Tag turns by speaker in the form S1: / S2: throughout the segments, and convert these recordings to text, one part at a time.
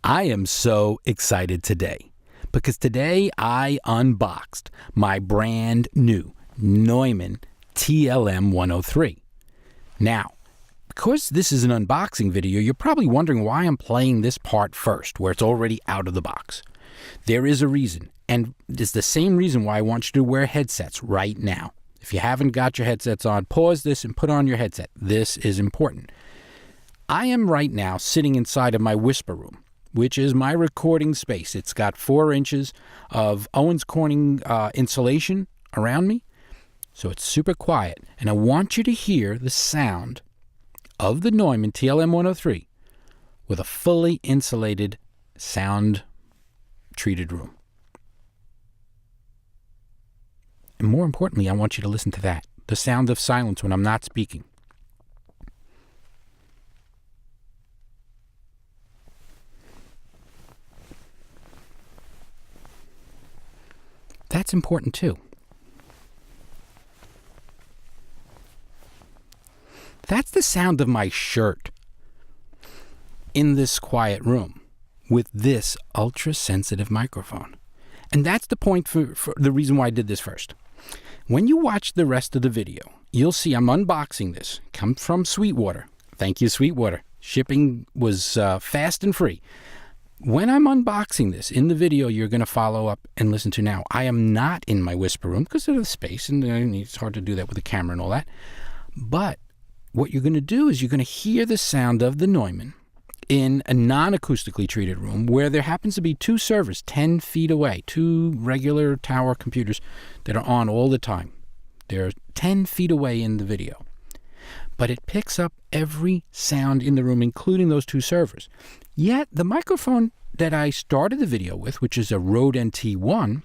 S1: I am so excited today because today I unboxed my brand new Neumann TLM103. Now, because this is an unboxing video, you're probably wondering why I'm playing this part first, where it's already out of the box. There is a reason, and it's the same reason why I want you to wear headsets right now. If you haven't got your headsets on, pause this and put on your headset. This is important. I am right now sitting inside of my whisper room, which is my recording space. It's got 4 inches of Owens Corning insulation around me, so it's super quiet. And I want you to hear the sound of the Neumann TLM103 with a fully insulated, sound-treated room. And more importantly, I want you to listen to that, the sound of silence when I'm not speaking. That's important too. That's the sound of my shirt in this quiet room with this ultra-sensitive microphone. And that's the point for the reason why I did this first. When you watch the rest of the video, you'll see I'm unboxing this. Comes from Sweetwater. Thank you, Sweetwater. Shipping was fast and free. When I'm unboxing this, in the video you're going to follow up and listen to now, I am not in my whisper room because of the space, and it's hard to do that with a camera and all that. But what you're going to do is you're going to hear the sound of the Neumann in a non-acoustically treated room where there happens to be 2 servers 10 feet away, 2 regular tower computers that are on all the time. They're 10 feet away in the video. But it picks up every sound in the room, including those 2 servers. Yet the microphone that I started the video with, which is a RØDE NT1,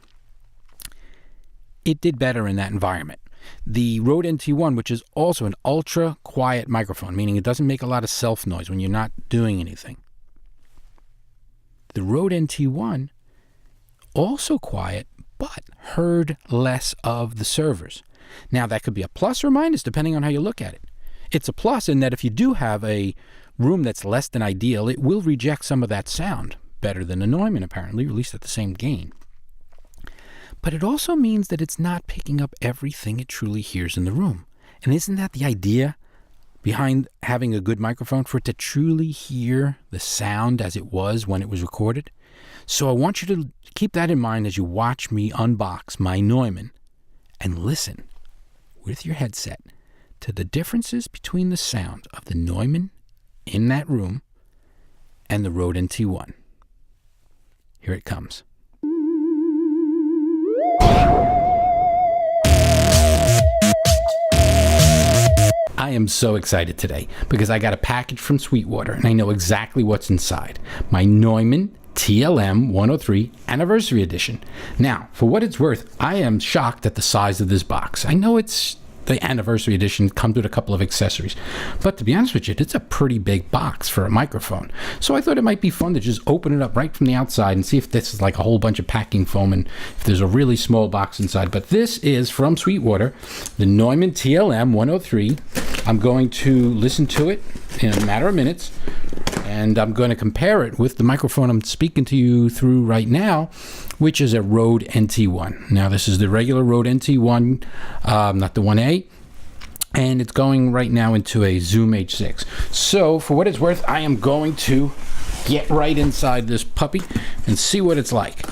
S1: it did better in that environment. The RØDE NT1, which is also an ultra quiet microphone, meaning it doesn't make a lot of self noise when you're not doing anything. The RØDE NT1, also quiet, but heard less of the servers. Now that could be a plus or minus depending on how you look at it. It's a plus in that if you do have a room that's less than ideal, it will reject some of that sound better than a Neumann apparently, or at least at the same gain. But it also means that it's not picking up everything it truly hears in the room. And isn't that the idea behind having a good microphone? For it to truly hear the sound as it was when it was recorded? So I want you to keep that in mind as you watch me unbox my Neumann and listen with your headset to the differences between the sound of the Neumann in that room and the RØDE NT1. Here it comes. I am so excited today because I got a package from Sweetwater and I know exactly what's inside. My Neumann TLM103 Anniversary Edition. Now, for what it's worth, I am shocked at the size of this box. I know it's the Anniversary Edition, comes with a couple of accessories, but to be honest with you, it's a pretty big box for a microphone. So I thought it might be fun to just open it up right from the outside and see if this is like a whole bunch of packing foam and if there's a really small box inside. But this is from Sweetwater, the Neumann TLM103. I'm going to listen to it in a matter of minutes, and I'm going to compare it with the microphone I'm speaking to you through right now, which is a RØDE NT1. Now, this is the regular RØDE NT1, not the 1A, and it's going right now into a Zoom H6. So, for what it's worth, I am going to get right inside this puppy and see what it's like.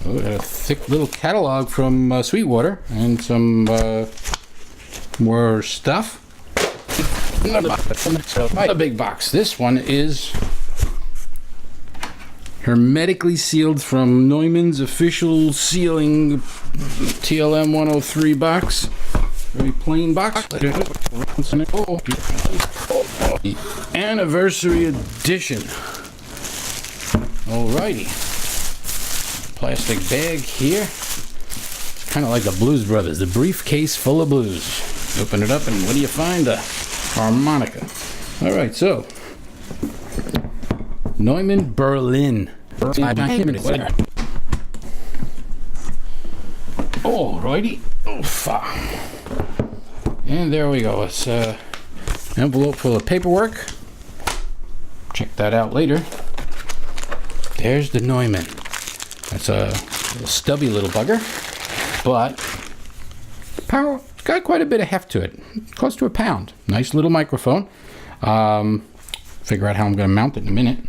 S1: Oh, a thick little catalog from Sweetwater and some more stuff. A big box. This one is hermetically sealed from Neumann's official sealing TLM103 box. Very plain box. The Anniversary Edition. Alrighty. Plastic bag here. It's kind of like the Blues Brothers, the briefcase full of blues. Open it up and what do you find? A harmonica. Alright, so Neumann Berlin. Alrighty. And there we go. It's an envelope full of paperwork. check that out later. There's the Neumann. That's a little stubby little bugger, but power, it's got quite a bit of heft to it, close to a pound. Nice little microphone. Figure out how I'm going to mount it in a minute.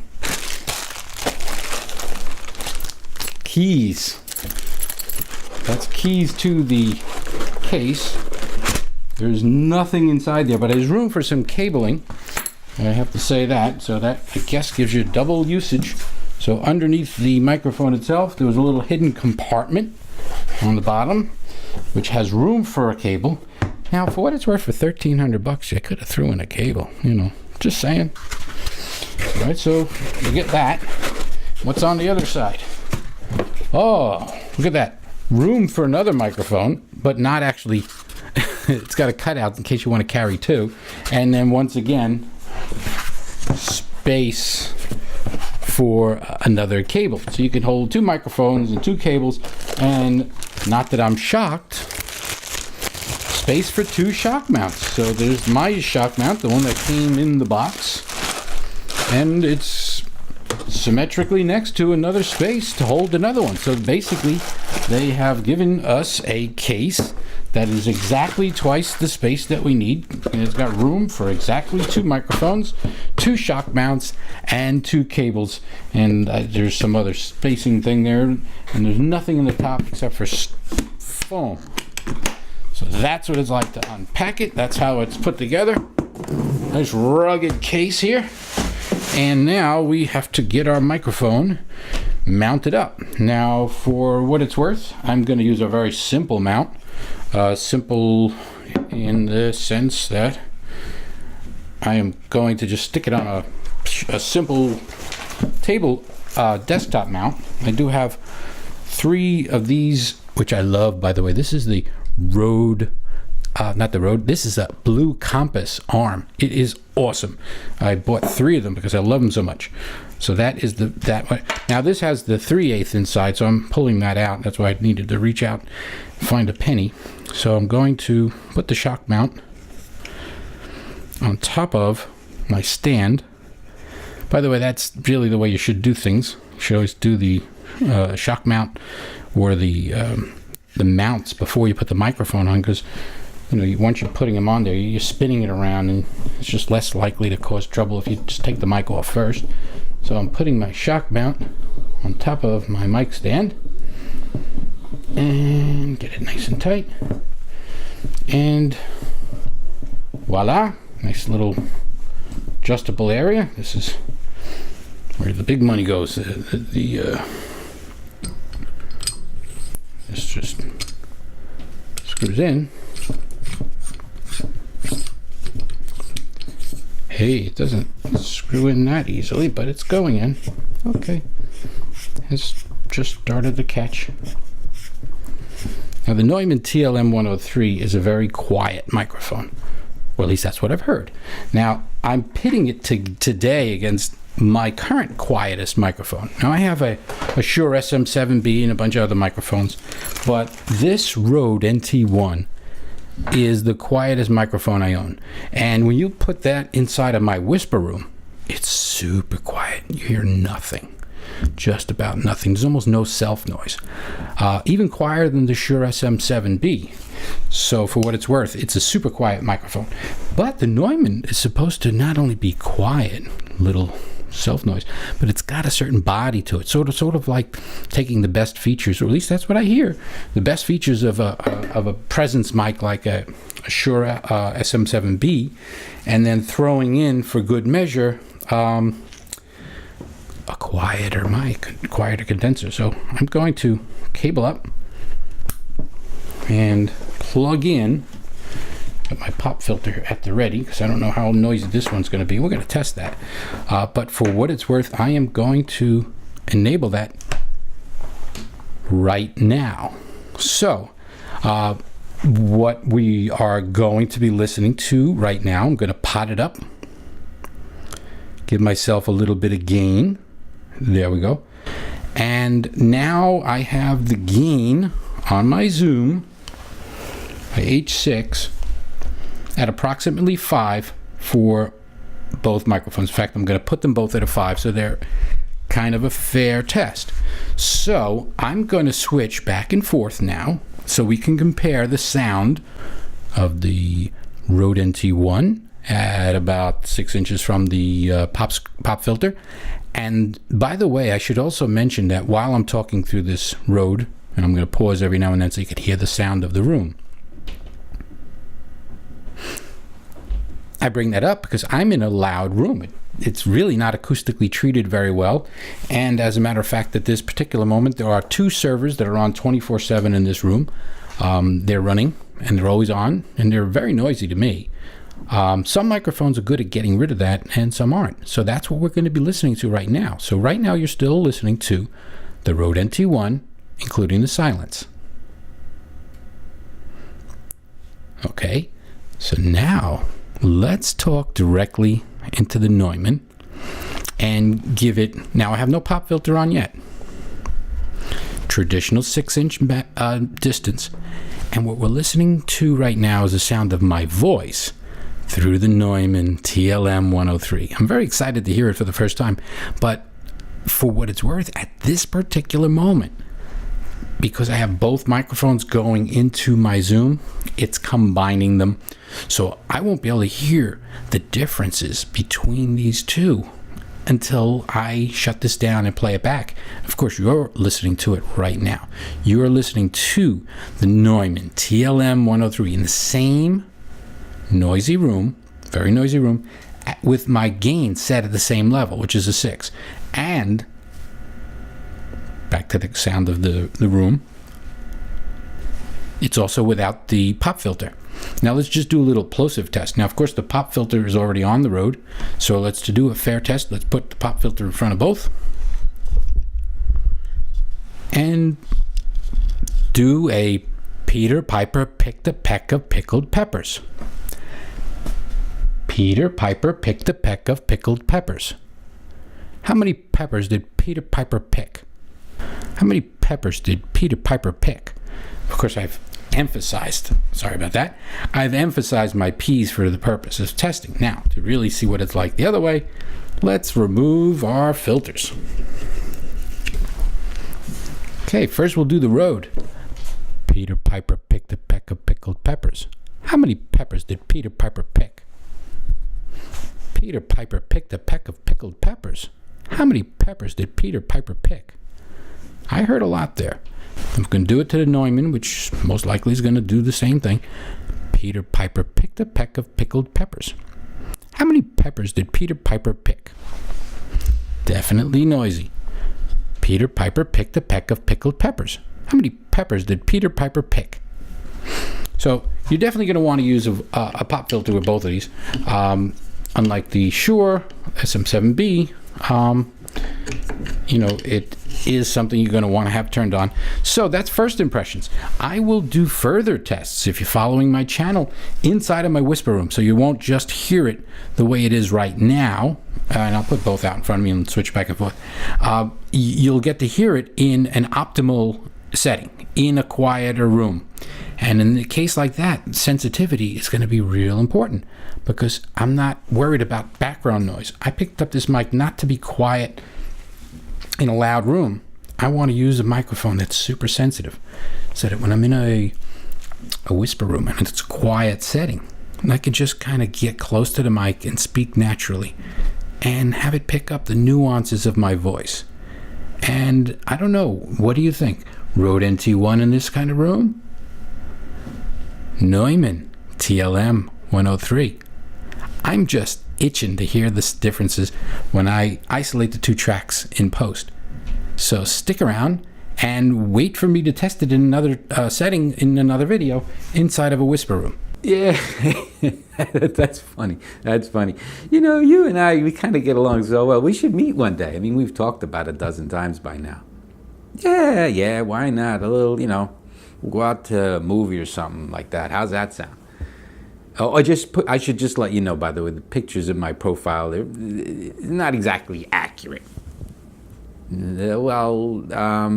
S1: Keys. That's keys to the case. There's nothing inside there, but there's room for some cabling. I have to say that, so that I guess gives you double usage. So underneath the microphone itself, there was a little hidden compartment on the bottom, which has room for a cable. Now, for what it's worth, for $1,300, I could have threw in a cable, you know, just saying. All right, so you get that. What's on the other side? Oh, look at that. Room for another microphone, but not actually. It's got a cutout in case you want to carry two. And then once again, space for another cable. So you can hold two microphones and two cables, and not that I'm shocked, space for two shock mounts. So there's my shock mount, the one that came in the box, and it's symmetrically next to another space to hold another one. So basically they have given us a case that is exactly twice the space that we need, and it's got room for exactly two microphones, two shock mounts, and two cables. And there's some other spacing thing there, and there's nothing in the top except for foam. So that's what it's like to unpack it. That's how it's put together. Nice rugged case here. And now we have to get our microphone mounted up. Now, for what it's worth, I'm going to use a very simple mount. Simple in the sense that I am going to just stick it on a simple table desktop mount. I do have 3 of these, which I love, by the way. This is the RØDE, not the RØDE, this is a Blue Compass arm. It is awesome. I bought 3 of them because I love them so much. So that is that one. Now this has the 3/8 inside, so I'm pulling that out. That's why I needed to reach out and find a penny. So I'm going to put the shock mount on top of my stand. By the way, that's really the way you should do things. You should always do the shock mount or the mounts before you put the microphone on, because you know, once you're putting them on there, you're spinning it around, and it's just less likely to cause trouble if you just take the mic off first. So I'm putting my shock mount on top of my mic stand and get it nice and tight, and voila, nice little adjustable area. This is where the big money goes. This just screws in. Hey, it doesn't screw in that easily, but it's going in. Okay, has just started to catch. Now the Neumann TLM103 is a very quiet microphone. Well, at least that's what I've heard. Now I'm pitting it today against my current quietest microphone. Now I have a Shure SM7B and a bunch of other microphones, but this RØDE NT1 is the quietest microphone I own. And when you put that inside of my whisper room, it's super quiet. You hear nothing, just about nothing. There's almost no self noise, even quieter than the Shure SM7B. So for what it's worth, it's a super quiet microphone. But the Neumann is supposed to not only be quiet, little self noise, but it's got a certain body to it, sort of like taking the best features, or at least that's what I hear, the best features of a presence mic like a Shure SM7B, and then throwing in for good measure a quieter mic, quieter condenser. So I'm going to cable up and plug in. Got my pop filter at the ready because I don't know how noisy this one's going to be. We're going to test that. But for what it's worth, I am going to enable that right now. So what we are going to be listening to right now, I'm going to pot it up, give myself a little bit of gain. There we go. And now I have the gain on my Zoom, my H6, at approximately 5 for both microphones. In fact, I'm going to put them both at a 5, so they're kind of a fair test. So I'm going to switch back and forth now so we can compare the sound of the RØDE NT1 at about 6 inches from the pop filter. And by the way, I should also mention that while I'm talking through this RØDE, and I'm going to pause every now and then so you can hear the sound of the room. I bring that up because I'm in a loud room. It's really not acoustically treated very well. And as a matter of fact, at this particular moment, there are 2 servers that are on 24/7 in this room. They're running and they're always on, and they're very noisy to me. Some microphones are good at getting rid of that and some aren't. So that's what we're going to be listening to right now. So right now you're still listening to the RØDE NT1, including the silence. Okay, so now let's talk directly into the Neumann and give it, now I have no pop filter on yet. Traditional 6-inch distance. And what we're listening to right now is the sound of my voice through the Neumann TLM103. I'm very excited to hear it for the first time, but for what it's worth, at this particular moment, because I have both microphones going into my Zoom, it's combining them. So I won't be able to hear the differences between these two until I shut this down and play it back. Of course, you're listening to it right now. You are listening to the Neumann TLM103 in the same noisy room, very noisy room, with my gain set at the same level, which is a 6. And back to the sound of the room, it's also without the pop filter. Now let's just do a little plosive test. Now, of course, the pop filter is already on the RØDE, so let's do a fair test. Let's put the pop filter in front of both and do a Peter Piper picked a peck of pickled peppers. Peter Piper picked a peck of pickled peppers. How many peppers did Peter Piper pick? How many peppers did Peter Piper pick? Of course, I've emphasized, sorry about that, I've emphasized my P's for the purpose of testing. Now, to really see what it's like the other way, let's remove our filters. Okay, first we'll do the RØDE. Peter Piper picked a peck of pickled peppers. How many peppers did Peter Piper pick? Peter Piper picked a peck of pickled peppers. How many peppers did Peter Piper pick? I heard a lot there. I'm going to do it to the Neumann, which most likely is going to do the same thing. Peter Piper picked a peck of pickled peppers. How many peppers did Peter Piper pick? Definitely noisy. Peter Piper picked a peck of pickled peppers. How many peppers did Peter Piper pick? So you're definitely going to want to use a pop filter with both of these. Unlike the Shure SM7B, you know, it is something you're going to want to have turned on. So that's first impressions. I will do further tests if you're following my channel inside of my whisper room, so you won't just hear it the way it is right now. And I'll put both out in front of me and switch back and forth. You'll get to hear it in an optimal setting, in a quieter room. And in a case like that, sensitivity is going to be real important because I'm not worried about background noise. I picked up this mic not to be quiet in a loud room. I want to use a microphone that's super sensitive so that when I'm in a whisper room and it's a quiet setting, I can just kind of get close to the mic and speak naturally and have it pick up the nuances of my voice. And I don't know, what do you think? RØDE NT1 in this kind of room? Neumann TLM103. I'm just itching to hear the differences when I isolate the 2 tracks in post. So stick around and wait for me to test it in another setting in another video inside of a whisper room. Yeah, that's funny. That's funny. You know, you and I, we kind of get along so well. We should meet one day. I mean, we've talked about it a dozen times by now. Yeah, why not? A little, you know, go out to a movie or something like that. How's that sound? Oh, I should just let you know, by the way, the pictures in my profile, they're not exactly accurate. The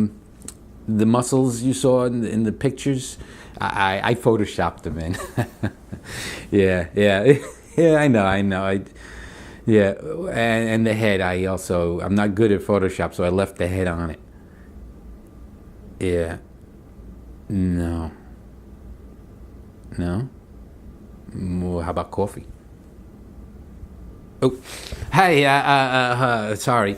S1: muscles you saw in the pictures, I photoshopped them in. Yeah, I know. Yeah, and the head, I'm not good at Photoshop, so I left the head on it. Yeah. No. No? Well, how about coffee? Oh, hey, sorry.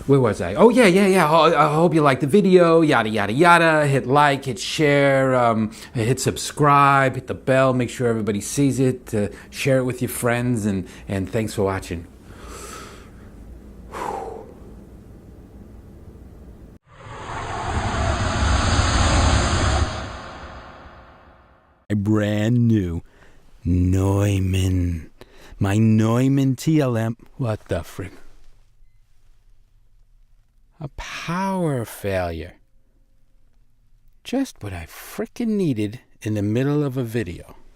S1: Where was I? Oh, yeah. I hope you liked the video, yada, yada, yada. Hit like, hit share, hit subscribe, hit the bell, make sure everybody sees it, share it with your friends, and thanks for watching. A brand new Neumann. My Neumann TLM. What the frick? A power failure. Just what I frickin' needed in the middle of a video.